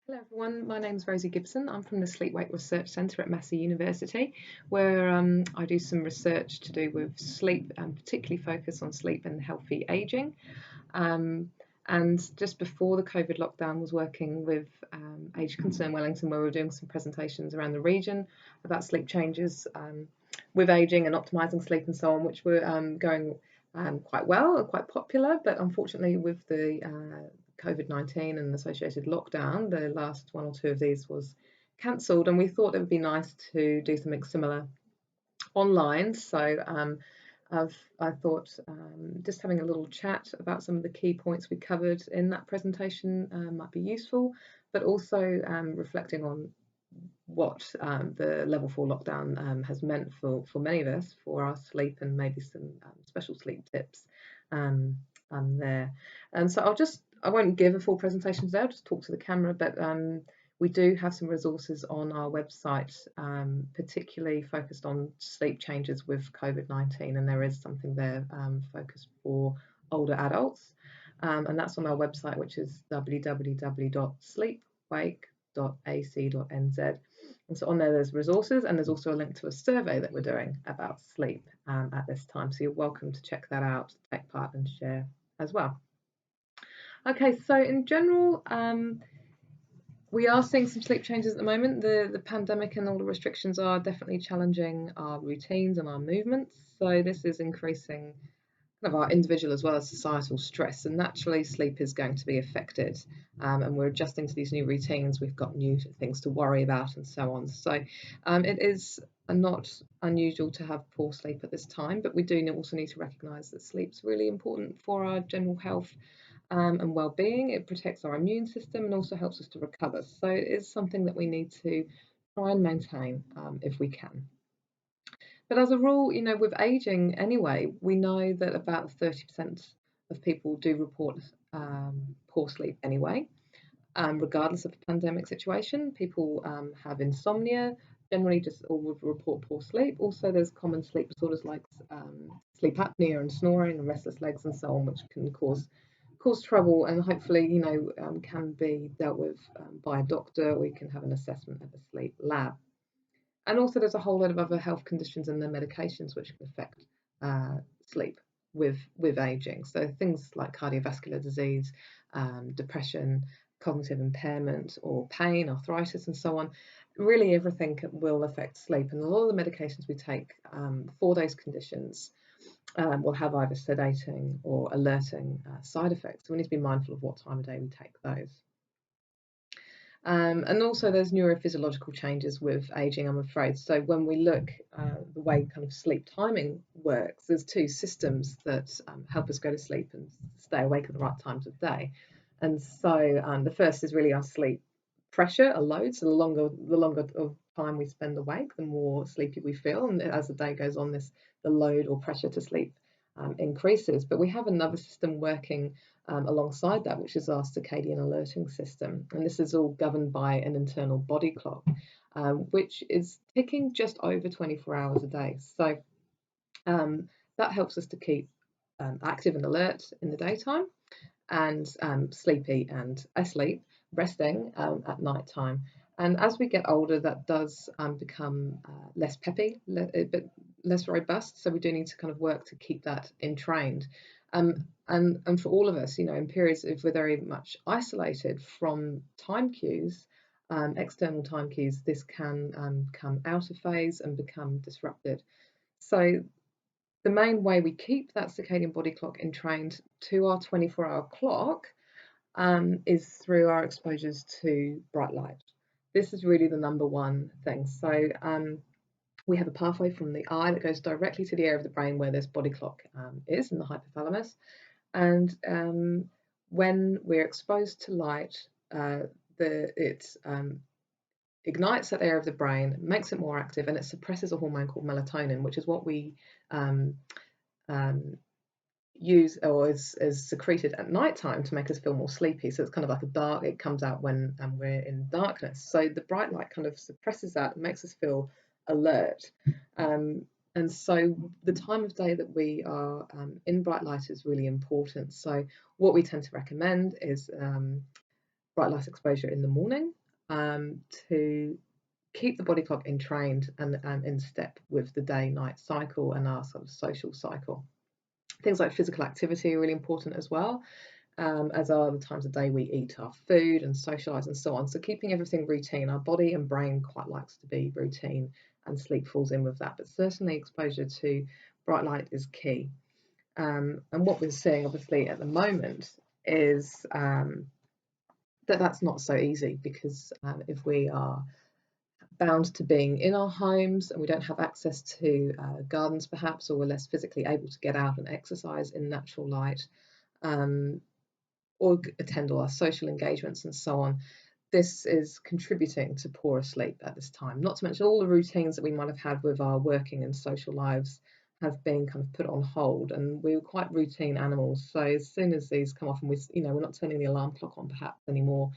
Hello everyone, my name is Rosie Gibson. I'm from the Sleep Wake Research Centre at Massey University, where I do some research to do with sleep and particularly focus on sleep and healthy ageing. Um, and just before the COVID lockdown, was working with Age Concern Wellington, where we were doing some presentations around the region about sleep changes with ageing and optimising sleep and so on, which were going quite well, quite popular. But unfortunately, with the COVID-19 and associated lockdown, the last one or two of these was cancelled, and we thought it would be nice to do something similar online. So I thought just having a little chat about some of the key points we covered in that presentation might be useful, but also reflecting on what the level 4 lockdown has meant for many of us, for our sleep, and maybe some special sleep tips there. And so I won't give a full presentation today, I'll just talk to the camera, but we do have some resources on our website, particularly focused on sleep changes with COVID-19, and there is something there focused for older adults, and that's on our website, which is www.sleepwake.ac.nz. And so on there's resources, and there's also a link to a survey that we're doing about sleep at this time. So you're welcome to check that out, take part and share as well. Okay, so in general, we are seeing some sleep changes at the moment. The pandemic and all the restrictions are definitely challenging our routines and our movements. So this is increasing kind of our individual as well as societal stress, and naturally sleep is going to be affected, and we're adjusting to these new routines. We've got new things to worry about and so on. So it is not unusual to have poor sleep at this time, but we do also need to recognise that sleep's really important for our general health and well-being. It protects our immune system and also helps us to recover. So it is something that we need to try and maintain if we can. But as a rule, with aging anyway, we know that about 30% of people do report poor sleep anyway, regardless of the pandemic situation. People have insomnia, generally just or would report poor sleep. Also, there's common sleep disorders like sleep apnea and snoring and restless legs and so on, which can cause trouble, and hopefully, can be dealt with by a doctor, or you can have an assessment at a sleep lab. And also there's a whole lot of other health conditions and their medications which can affect sleep with aging. So things like cardiovascular disease, depression, cognitive impairment or pain, arthritis and so on. Really everything will affect sleep, and a lot of the medications we take for those conditions will have either sedating or alerting side effects. So we need to be mindful of what time of day we take those. And also there's neurophysiological changes with aging, I'm afraid. So when we look the way kind of sleep timing works, there's two systems that help us go to sleep and stay awake at the right times of day. And so the first is really our sleep pressure, a load. So the longer of time we spend awake, the more sleepy we feel. And as the day goes on, the load or pressure to sleep increases. But we have another system working alongside that, which is our circadian alerting system. And this is all governed by an internal body clock, which is ticking just over 24 hours a day. So that helps us to keep active and alert in the daytime, and sleepy and asleep, resting at night time. And as we get older, that does become less peppy, but less robust. So we do need to kind of work to keep that entrained. And for all of us, in periods if we're very much isolated from time cues, external time cues, this can come out of phase and become disrupted. So the main way we keep that circadian body clock entrained to our 24-hour clock is through our exposures to bright light. This is really the number one thing. So we have a pathway from the eye that goes directly to the area of the brain where this body clock is in the hypothalamus. And when we're exposed to light, it ignites that area of the brain, makes it more active, and it suppresses a hormone called melatonin, which is what we use or is secreted at night time to make us feel more sleepy. So it's kind of like it comes out when we're in darkness. So the bright light kind of suppresses that and makes us feel alert. And so the time of day that we are in bright light is really important. So what we tend to recommend is bright light exposure in the morning to keep the body clock entrained and in step with the day-night cycle and our sort of social cycle. Things like physical activity are really important as well, as are the times of day we eat our food and socialise and so on. So keeping everything routine, our body and brain quite likes to be routine, and sleep falls in with that. But certainly exposure to bright light is key. And what we're seeing obviously at the moment is that's not so easy, because if we are bound to being in our homes and we don't have access to gardens perhaps, or we're less physically able to get out and exercise in natural light, or attend all our social engagements and so on, this is contributing to poorer sleep at this time. Not to mention all the routines that we might have had with our working and social lives have been kind of put on hold, and we were quite routine animals. So as soon as these come off and we're not turning the alarm clock on perhaps anymore,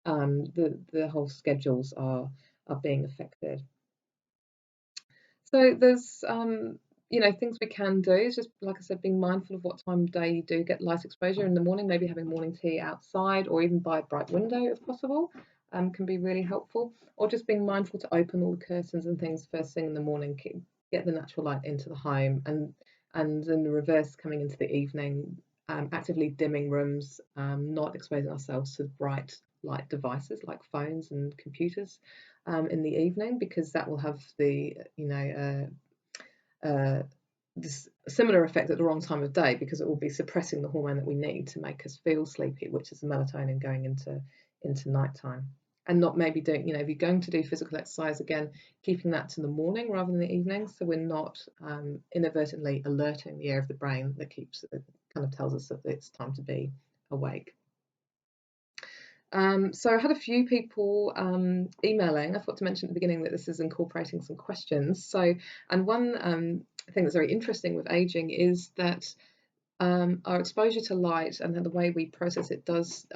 the whole schedules are being affected. So there's things we can do is just, like I said, being mindful of what time of day you do get light exposure in the morning. Maybe having morning tea outside or even by a bright window if possible can be really helpful. Or just being mindful to open all the curtains and things first thing in the morning, get the natural light into the home, and in the reverse, coming into the evening, actively dimming rooms, not exposing ourselves to bright light devices like phones and computers in the evening, because that will have the this similar effect at the wrong time of day, because it will be suppressing the hormone that we need to make us feel sleepy, which is the melatonin going into nighttime. And not maybe doing, if you're going to do physical exercise, again, keeping that to the morning rather than the evening, so we're not inadvertently alerting the area of the brain that kind of tells us that it's time to be awake. So I had a few people emailing. I forgot to mention at the beginning that this is incorporating some questions. So, and one thing that's very interesting with aging is that our exposure to light and the way we process it does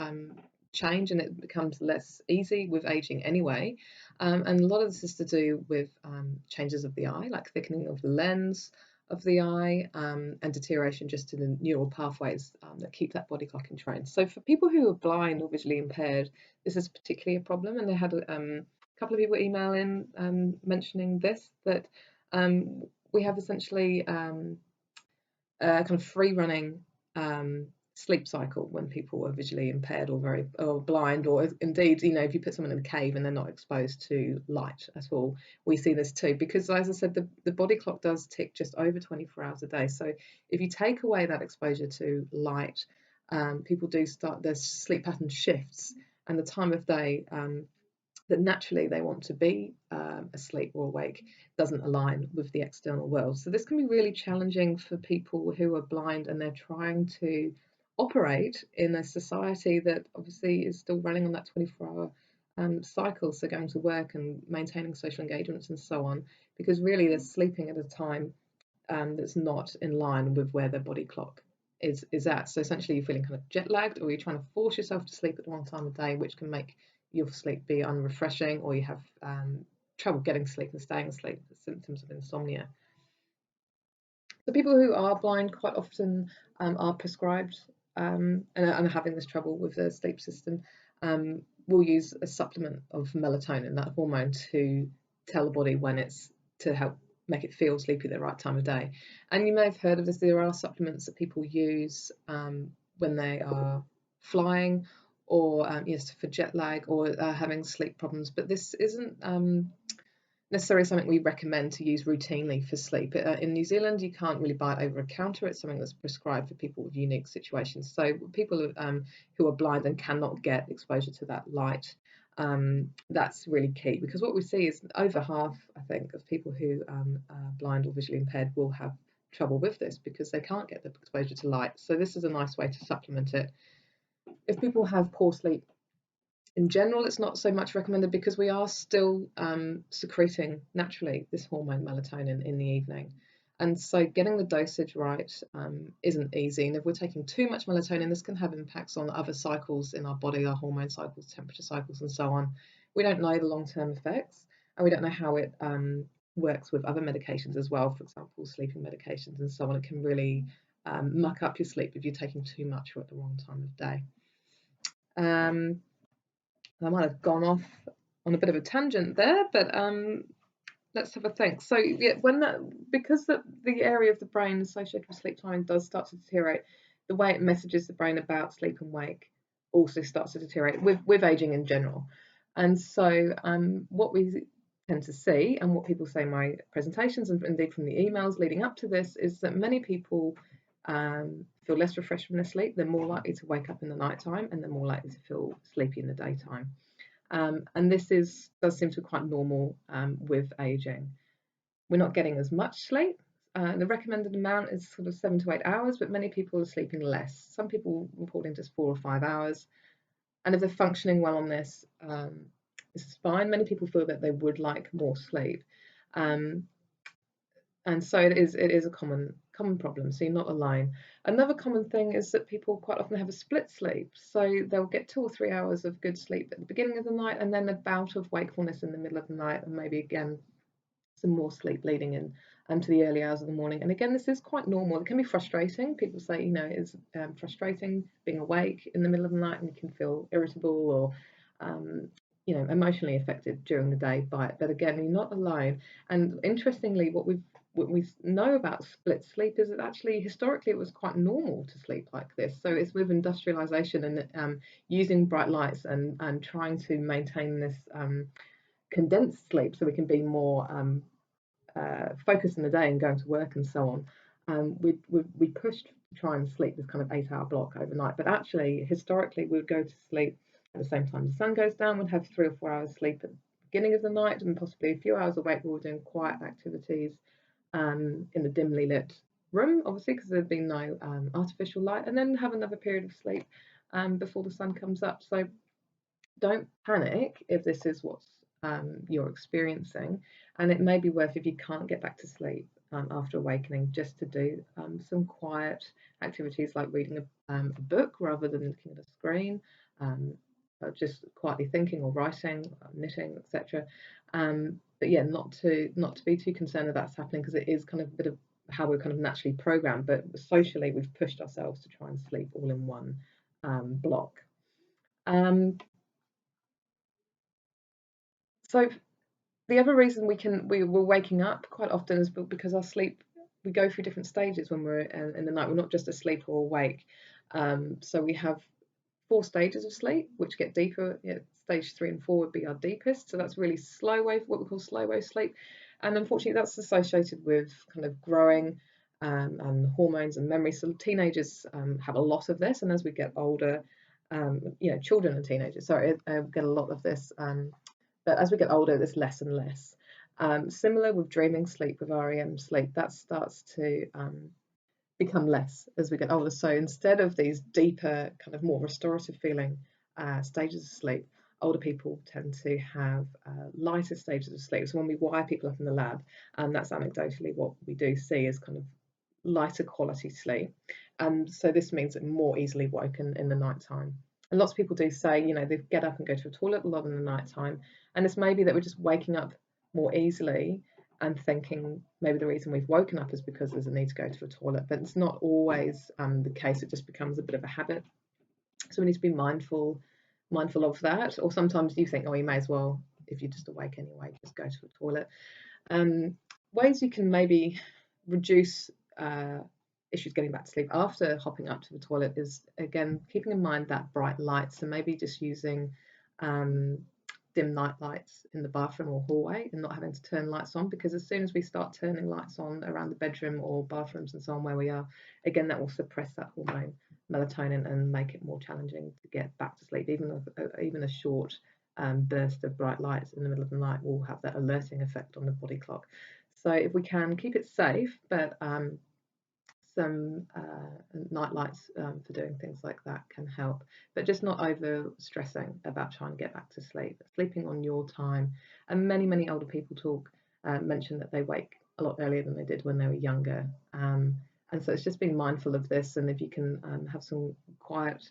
change, and it becomes less easy with aging anyway. And a lot of this is to do with changes of the eye, like thickening of the lens of the eye, and deterioration just in the neural pathways that keep that body clock entrained. So for people who are blind or visually impaired, this is particularly a problem. And they had a couple of people email in mentioning this, that we have essentially a kind of free running sleep cycle when people are visually impaired or blind, or indeed, if you put someone in a cave and they're not exposed to light at all, we see this too, because as I said, the body clock does tick just over 24 hours a day. So if you take away that exposure to light, people do start, their sleep pattern shifts, and the time of day that naturally they want to be asleep or awake doesn't align with the external world. So this can be really challenging for people who are blind and they're trying to operate in a society that obviously is still running on that 24-hour cycle, so going to work and maintaining social engagements and so on, because really they're sleeping at a time that's not in line with where their body clock is at. So essentially you're feeling kind of jet lagged, or you're trying to force yourself to sleep at the wrong time of day, which can make your sleep be unrefreshing, or you have trouble getting sleep and staying asleep, the symptoms of insomnia. The people who are blind quite often are prescribed and are having this trouble with their sleep system, will use a supplement of melatonin, that hormone, to tell the body when it's to help make it feel sleepy at the right time of day. And you may have heard of this. There are supplements that people use when they are flying, or yes, for jet lag, or having sleep problems. But this isn't necessarily something we recommend to use routinely for sleep. In New Zealand, you can't really buy it over a counter. It's something that's prescribed for people with unique situations. So people who are blind and cannot get exposure to that light, that's really key, because what we see is over half, I think, of people who are blind or visually impaired will have trouble with this because they can't get the exposure to light. So this is a nice way to supplement it. If people have poor sleep in general, it's not so much recommended, because we are still secreting naturally this hormone melatonin in the evening. And so getting the dosage right isn't easy. And if we're taking too much melatonin, this can have impacts on other cycles in our body, our hormone cycles, temperature cycles, and so on. We don't know the long-term effects, and we don't know how it works with other medications as well, for example, sleeping medications and so on. It can really muck up your sleep if you're taking too much or at the wrong time of day. I might have gone off on a bit of a tangent there, but let's have a think. So yeah, because the area of the brain associated with sleep timing does start to deteriorate, the way it messages the brain about sleep and wake also starts to deteriorate with aging in general. And so what we tend to see, and what people say in my presentations and indeed from the emails leading up to this, is that many people feel less refreshed from their sleep. They're more likely to wake up in the nighttime, and they're more likely to feel sleepy in the daytime. And this does seem to be quite normal with aging. We're not getting as much sleep. The recommended amount is sort of 7 to 8 hours, but many people are sleeping less. Some people reporting just 4 or 5 hours. And if they're functioning well on this, this is fine. Many people feel that they would like more sleep. And so it is a common problem, so you're not alone. Another common thing is that people quite often have a split sleep, so they'll get 2 or 3 hours of good sleep at the beginning of the night, and then a bout of wakefulness in the middle of the night, and maybe again some more sleep leading in to the early hours of the morning. And again, this is quite normal. It can be frustrating. People say, it's frustrating being awake in the middle of the night, and you can feel irritable or emotionally affected during the day by it. But again, you're not alone. And interestingly, what we know about split sleep is that actually historically it was quite normal to sleep like this. So it's with industrialization and using bright lights and trying to maintain this condensed sleep so we can be more focused in the day and going to work and so on. We pushed to try and sleep this kind of 8-hour block overnight, but actually historically we would go to sleep at the same time the sun goes down. We'd have 3 or 4 hours sleep at the beginning of the night and possibly a few hours awake. We were doing quiet activities in the dimly lit room, obviously, because there'd been no artificial light, and then have another period of sleep before the sun comes up. So don't panic if this is what you're experiencing, and it may be worth, if you can't get back to sleep after awakening, just to do some quiet activities like reading a book rather than looking at a screen, just quietly thinking or writing, knitting, etc. But yeah, not to be too concerned that that's happening, because it is kind of a bit of how we're kind of naturally programmed. But socially, we've pushed ourselves to try and sleep all in one block. So the other reason we're waking up quite often is because our sleep, we go through different stages when we're in the night. We're not just asleep or awake. So we have 4 stages of sleep, which get deeper. Stage 3 and 4 would be our deepest. So that's really slow wave, what we call slow wave sleep. And unfortunately, that's associated with kind of growing and hormones and memory. So teenagers have a lot of this, and as we get older, children and teenagers, get a lot of this. But as we get older, there's less and less. Similar with dreaming sleep, with REM sleep, that starts to become less as we get older. So instead of these deeper, kind of more restorative feeling stages of sleep, older people tend to have lighter stages of sleep. So when we wire people up in the lab, that's anecdotally what we do see is kind of lighter quality sleep. So this means that more easily woken in the nighttime. And lots of people do say, they get up and go to the toilet a lot in the nighttime. And it's maybe that we're just waking up more easily and thinking maybe the reason we've woken up is because there's a need to go to the toilet. But it's not always the case. It just becomes a bit of a habit. So we need to be mindful of that. Or sometimes you think, you may as well, if you're just awake anyway, just go to the toilet. Ways you can maybe reduce issues getting back to sleep after hopping up to the toilet is, again, keeping in mind that bright light. So maybe just using dim night lights in the bathroom or hallway and not having to turn lights on, because as soon as we start turning lights on around the bedroom or bathrooms and so on where we are, again, that will suppress that hormone melatonin and make it more challenging to get back to sleep. Even a short burst of bright lights in the middle of the night will have that alerting effect on the body clock. So if we can keep it safe, but some night lights for doing things like that can help, but just not over stressing about trying to get back to sleep. Sleeping on your time, and many older people mention that they wake a lot earlier than they did when they were younger, and so it's just being mindful of this. And if you can have some quiet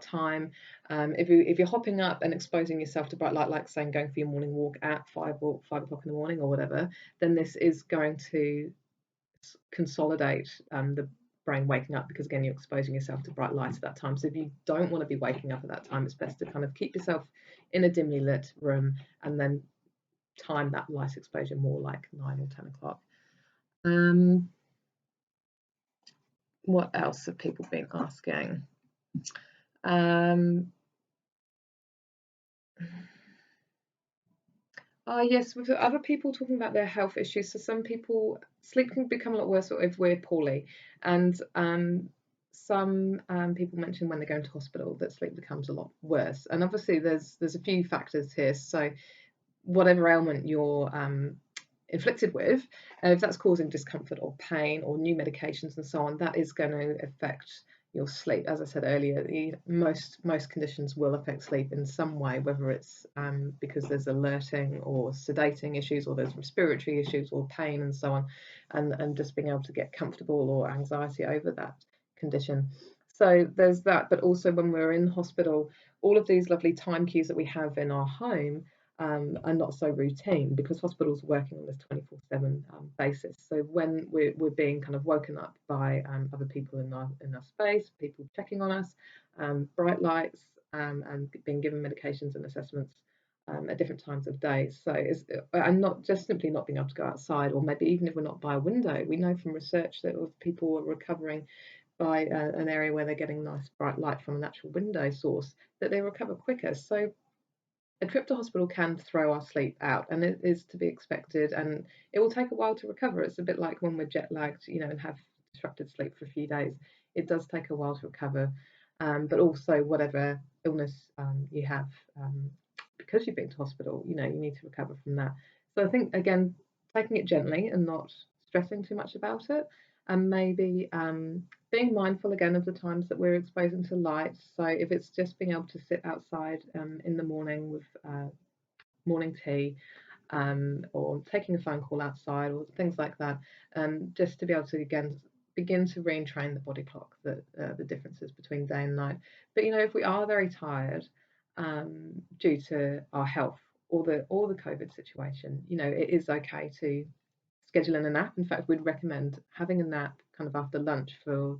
time, if you're hopping up and exposing yourself to bright light, like saying going for your morning walk at 5 o'clock in the morning or whatever, then this is going to consolidate the brain waking up, because again, you're exposing yourself to bright light at that time. So if you don't want to be waking up at that time, it's best to kind of keep yourself in a dimly lit room, and then time that light exposure more like 9 or 10 o'clock. What else have people been asking? Yes, with other people talking about their health issues. So some people, sleep can become a lot worse if we're poorly, and some people mention when they go into hospital that sleep becomes a lot worse. And obviously, there's a few factors here. So whatever ailment you're inflicted with, if that's causing discomfort or pain or new medications and so on, that is going to affect your sleep. As I said earlier, most conditions will affect sleep in some way, whether it's because there's alerting or sedating issues, or there's respiratory issues or pain and so on, and just being able to get comfortable or anxiety over that condition. So there's that, but also when we're in hospital, all of these lovely time cues that we have in our home are not so routine, because hospitals are working on this 24/7 basis. So when we're being kind of woken up by other people in our space, people checking on us, bright lights, and being given medications and assessments at different times of day. So and not just simply not being able to go outside, or maybe even if we're not by a window, we know from research that if people are recovering by an area where they're getting nice bright light from a natural window source, that they recover quicker. So a trip to hospital can throw our sleep out, and it is to be expected, and it will take a while to recover. It's a bit like when we're jet lagged, and have disrupted sleep for a few days. It does take a while to recover, but also whatever illness you have, because you've been to hospital, you need to recover from that. So I think, again, taking it gently and not stressing too much about it, and maybe being mindful again of the times that we're exposing to light. So if it's just being able to sit outside in the morning with morning tea, or taking a phone call outside, or things like that, just to be able to again begin to retrain the body clock, the differences between day and night. But if we are very tired due to our health or the COVID situation, it is okay to schedule in a nap. In fact, we'd recommend having a nap kind of after lunch for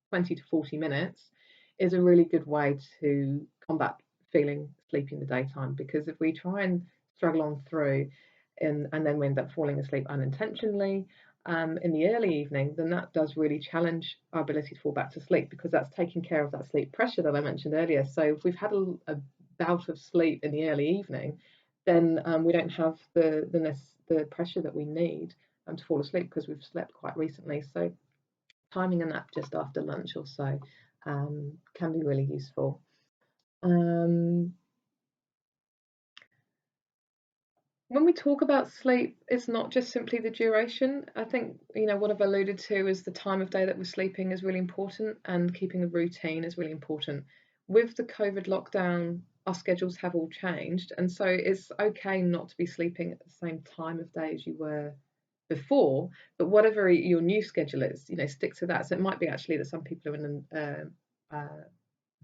20 to 40 minutes is a really good way to combat feeling sleepy in the daytime, because if we try and struggle on through and then we end up falling asleep unintentionally in the early evening, then that does really challenge our ability to fall back to sleep, because that's taking care of that sleep pressure that I mentioned earlier. So if we've had a bout of sleep in the early evening, then we don't have the pressure that we need to fall asleep, because we've slept quite recently. So timing a nap just after lunch or so can be really useful. When we talk about sleep, it's not just simply the duration. I think, what I've alluded to is the time of day that we're sleeping is really important, and keeping a routine is really important. With the COVID lockdown, our schedules have all changed, and so it's okay not to be sleeping at the same time of day as you were before, but whatever your new schedule is, stick to that. So it might be actually that some people are in a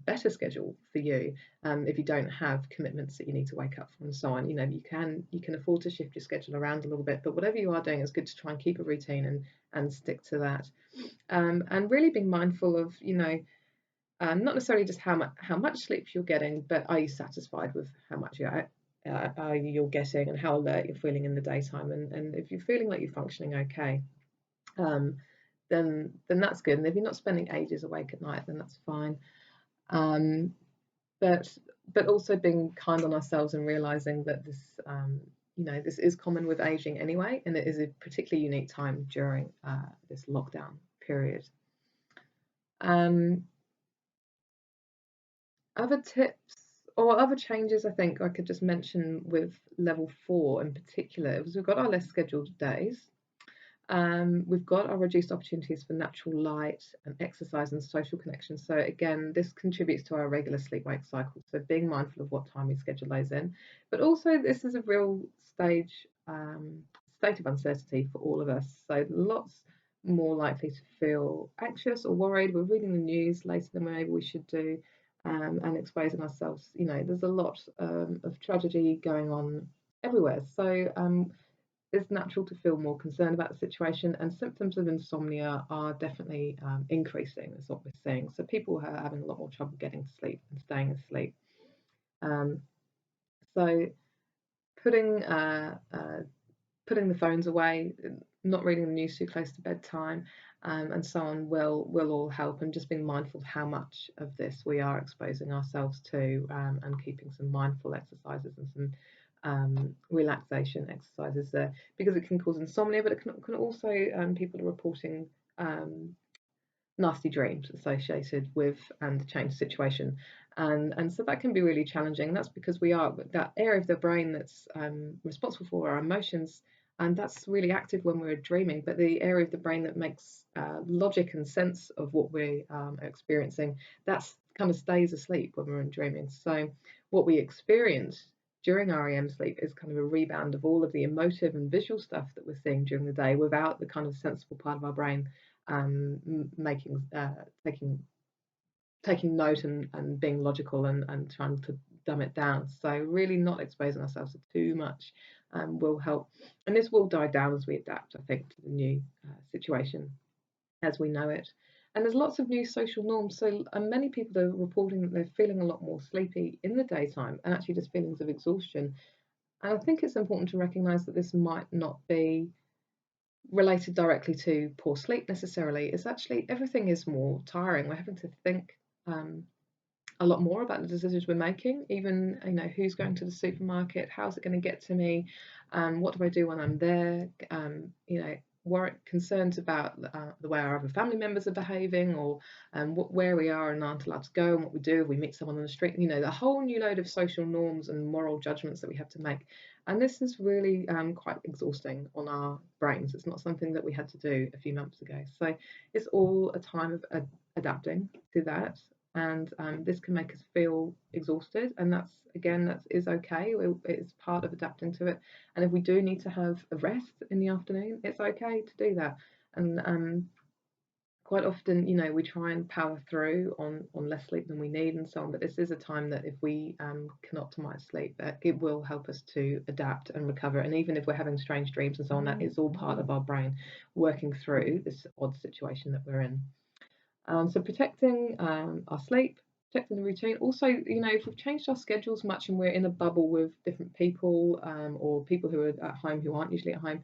better schedule for you, if you don't have commitments that you need to wake up for and so on. You can afford to shift your schedule around a little bit, but whatever you are doing, it's good to try and keep a routine and stick to that, and really being mindful of not necessarily just how much sleep you're getting, but are you satisfied with how much you're getting, and how alert you're feeling in the daytime, and if you're feeling like you're functioning okay, then that's good. And if you're not spending ages awake at night, then that's fine. But also being kind on ourselves and realizing that this is common with aging anyway, and it is a particularly unique time during this lockdown period. Other tips or other changes I think I could just mention with level 4 in particular is we've got our less scheduled days. We've got our reduced opportunities for natural light and exercise and social connection. So again, this contributes to our regular sleep-wake cycle. So being mindful of what time we schedule those in. But also this is a real state of uncertainty for all of us. So lots more likely to feel anxious or worried. We're reading the news later than maybe we should do, and exposing ourselves. There's a lot of tragedy going on everywhere. So it's natural to feel more concerned about the situation, and symptoms of insomnia are definitely increasing, is what we're seeing. So people are having a lot more trouble getting to sleep and staying asleep. So putting putting the phones away, not reading the news too close to bedtime, and so on will all help. And just being mindful of how much of this we are exposing ourselves to, and keeping some mindful exercises and some relaxation exercises there, because it can cause insomnia, but it can also, people are reporting nasty dreams associated with the changed situation, and so that can be really challenging. That's because we are that area of the brain that's responsible for our emotions, and that's really active when we're dreaming, but the area of the brain that makes logic and sense of what we are experiencing, that's kind of stays asleep when we're in dreaming. So what we experience during REM sleep is kind of a rebound of all of the emotive and visual stuff that we're seeing during the day without the kind of sensible part of our brain making taking note and being logical and trying to dumb it down. So really not exposing ourselves to too much will help, and this will die down as we adapt, I think, to the new situation as we know it. And there's lots of new social norms. So many people are reporting that they're feeling a lot more sleepy in the daytime, and actually just feelings of exhaustion. And I think it's important to recognise that this might not be related directly to poor sleep necessarily. It's actually everything is more tiring. We're having to think a lot more about the decisions we're making, even who's going to the supermarket, how's it going to get to me, what do I do when I'm there, concerns about the way our other family members are behaving, or where we are and aren't allowed to go, and what we do if we meet someone on the street, the whole new load of social norms and moral judgments that we have to make. And this is really quite exhausting on our brains. It's not something that we had to do a few months ago. So it's all a time of adapting to that, and this can make us feel exhausted, and that is okay. It's part of adapting to it. And if we do need to have a rest in the afternoon, it's okay to do that. And quite often, we try and power through on less sleep than we need and so on, but this is a time that if we can optimize sleep, it will help us to adapt and recover. And even if we're having strange dreams and so on, that is all part of our brain working through this odd situation that we're in. So protecting our sleep, protecting the routine. Also, if we've changed our schedules much and we're in a bubble with different people, or people who are at home who aren't usually at home,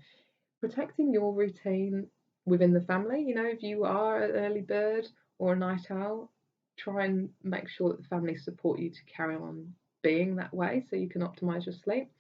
protecting your routine within the family. If you are an early bird or a night owl, try and make sure that the family support you to carry on being that way so you can optimize your sleep.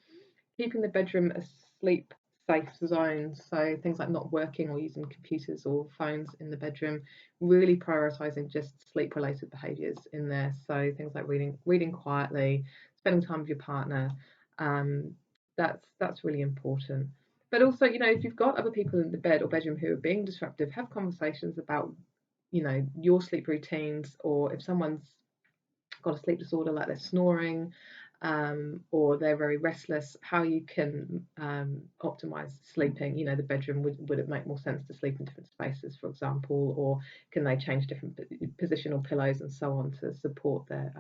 Keeping the bedroom a sleep safe zone, so things like not working or using computers or phones in the bedroom, really prioritizing just sleep related behaviors in there, so things like reading quietly, spending time with your partner. That's really important. But also, if you've got other people in the bed or bedroom who are being disruptive, have conversations about your sleep routines, or if someone's got a sleep disorder like they're snoring, or they're very restless, how you can optimize sleeping. The bedroom, would it make more sense to sleep in different spaces, for example, or can they change different positional pillows and so on to support their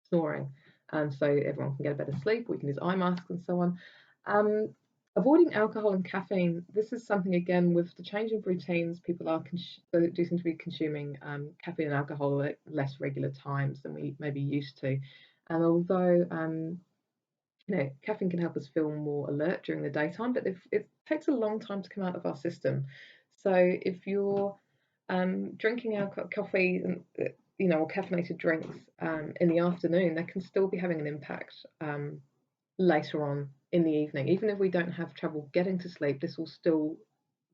snoring, so everyone can get a better sleep. We can use eye masks and so on. Avoiding alcohol and caffeine. This is something, again, with the change of routines, people do seem to be consuming caffeine and alcohol at less regular times than we maybe used to. And although caffeine can help us feel more alert during the daytime, but it takes a long time to come out of our system. So if you're drinking alcohol, coffee, or caffeinated drinks in the afternoon, they can still be having an impact later on in the evening. Even if we don't have trouble getting to sleep, this will still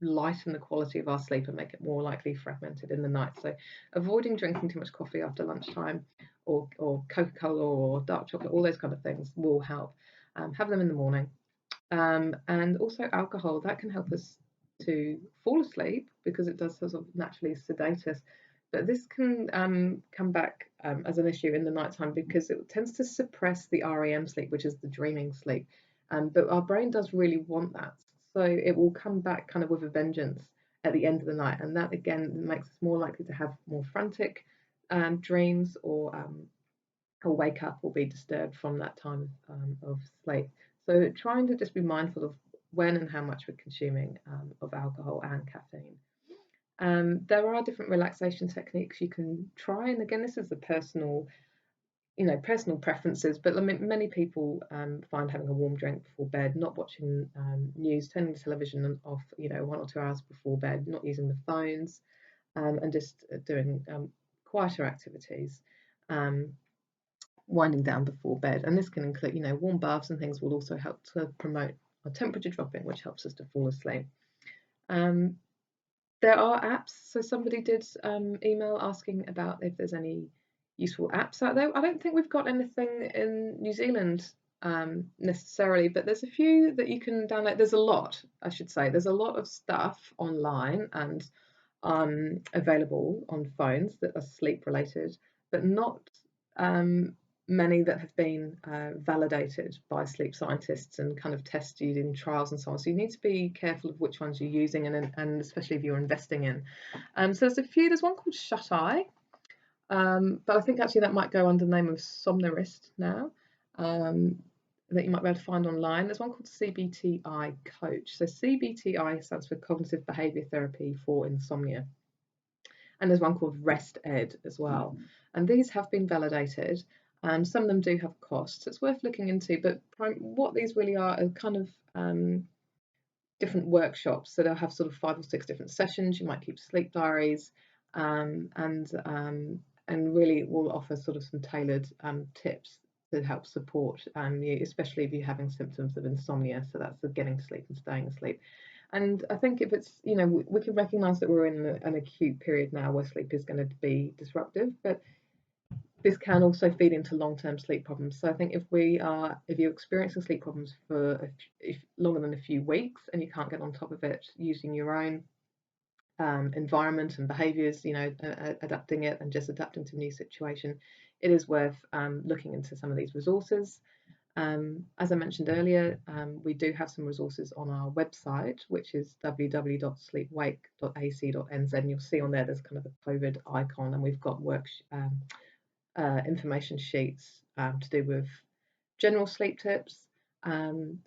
lighten the quality of our sleep and make it more likely fragmented in the night. So avoiding drinking too much coffee after lunchtime, or Coca-Cola or dark chocolate, all those kind of things will help. Have them in the morning. And also alcohol, that can help us to fall asleep because it does sort of naturally sedate us. But this can come back as an issue in the nighttime because it tends to suppress the REM sleep, which is the dreaming sleep. But our brain does really want that. So it will come back kind of with a vengeance at the end of the night. And that, again, makes us more likely to have more frantic dreams, or wake up or be disturbed from that time of sleep. So trying to just be mindful of when and how much we're consuming of alcohol and caffeine. There are different relaxation techniques you can try, and again, this is a personal personal preferences, but many people find having a warm drink before bed, not watching news, turning the television off, 1 or 2 hours before bed, not using the phones, and just doing quieter activities, winding down before bed. And this can include, warm baths and things will also help to promote a temperature dropping, which helps us to fall asleep. There are apps. So somebody did email asking about if there's any useful apps out there. I don't think we've got anything in New Zealand necessarily, but there's a few that you can download. There's a lot, I should say. There's a lot of stuff online and available on phones that are sleep related, but not many that have been validated by sleep scientists and kind of tested in trials and so on. So you need to be careful of which ones you're using, and especially if you're investing in. So there's a few. There's one called Shut Eye, but I think actually that might go under the name of Somnarist now, that you might be able to find online. There's one called CBTI Coach. So CBTI stands for Cognitive Behaviour Therapy for Insomnia. And there's one called Rest Ed as well. And these have been validated. Some of them do have costs. It's worth looking into, but what these really are kind of different workshops. So they'll have sort of 5 or 6 different sessions. You might keep sleep diaries, and really will offer sort of some tailored tips to help support you, especially if you're having symptoms of insomnia. So that's the getting sleep and staying asleep. And I think if it's, we can recognise that we're in an acute period now where sleep is going to be disruptive, but this can also feed into long-term sleep problems. So I think if you're experiencing sleep problems for longer than a few weeks and you can't get on top of it using your own environment and behaviours, adapting it and just adapting to a new situation, it is worth looking into some of these resources. As I mentioned earlier, we do have some resources on our website, which is www.sleepwake.ac.nz, and you'll see on there there's kind of a COVID icon, and we've got information sheets to do with general sleep tips,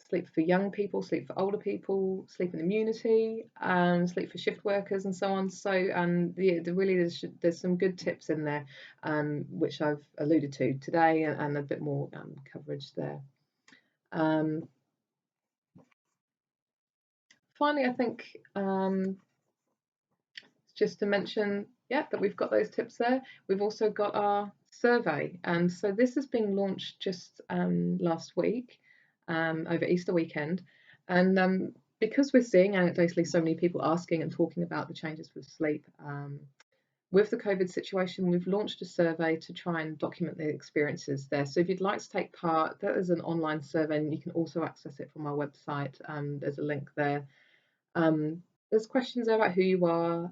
sleep for young people, sleep for older people, sleep and immunity, sleep for shift workers, and so on. So there's some good tips in there, which I've alluded to today, and a bit more coverage there. Finally, I think just to mention, that we've got those tips there. We've also got our survey, and so this is being launched just last week, over Easter weekend, and because we're seeing anecdotally so many people asking and talking about the changes with sleep with the COVID situation, we've launched a survey to try and document the experiences there. So if you'd like to take part, that is an online survey, and you can also access it from our website. There's a link there. There's questions there about who you are,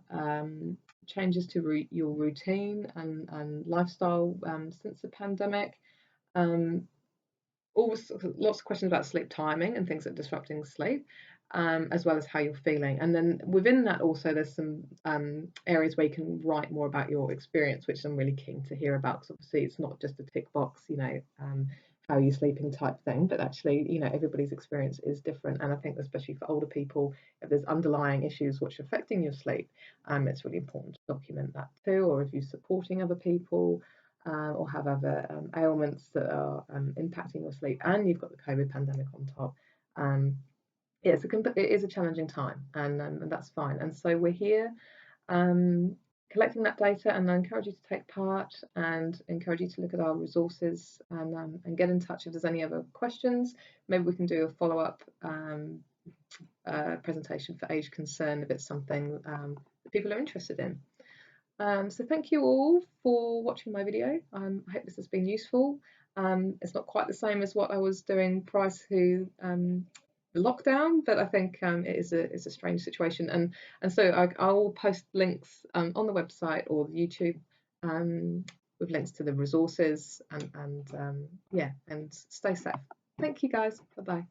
changes to your routine and lifestyle since the pandemic. Lots of questions about sleep timing and things that are disrupting sleep, as well as how you're feeling. And then within that also there's some areas where you can write more about your experience, which I'm really keen to hear about, because obviously it's not just a tick box, how are you sleeping type thing, but actually, everybody's experience is different. And I think especially for older people, if there's underlying issues which are affecting your sleep, it's really important to document that too. Or if you're supporting other people, or have other ailments that are impacting your sleep, and you've got the COVID pandemic on top, it is a challenging time, and that's fine. And so we're here collecting that data, and I encourage you to take part, and encourage you to look at our resources, and get in touch if there's any other questions. Maybe we can do a follow-up presentation for age concern if it's something that people are interested in. So thank you all for watching my video. I hope this has been useful. It's not quite the same as what I was doing prior to the lockdown, but I think it is a strange situation, and so I will post links on the website or the YouTube with links to the resources, and stay safe. Thank you guys. Bye bye.